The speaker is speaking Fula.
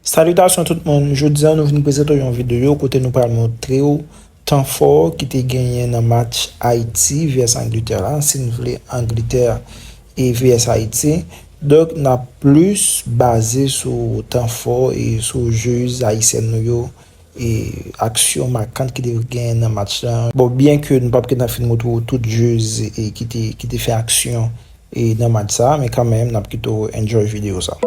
Salutations tout le monde. Jeudi, nous venons présenter une vidéo côté nous parlons montrer temps fort qui était gagné dans le match Haïti vs Angleterre. Si nous voulons Angleterre et vs Haïti. Donc, nous avons plus basé sur temps fort et sur jeux haïtiens et action marquante qui devait gagner dans le match là. Bon, bien que nous ne pouvons pas faire tout jeux et qui fait action et dans le match ça, mais quand même, nous avons plutôt enjoy la vidéo ça.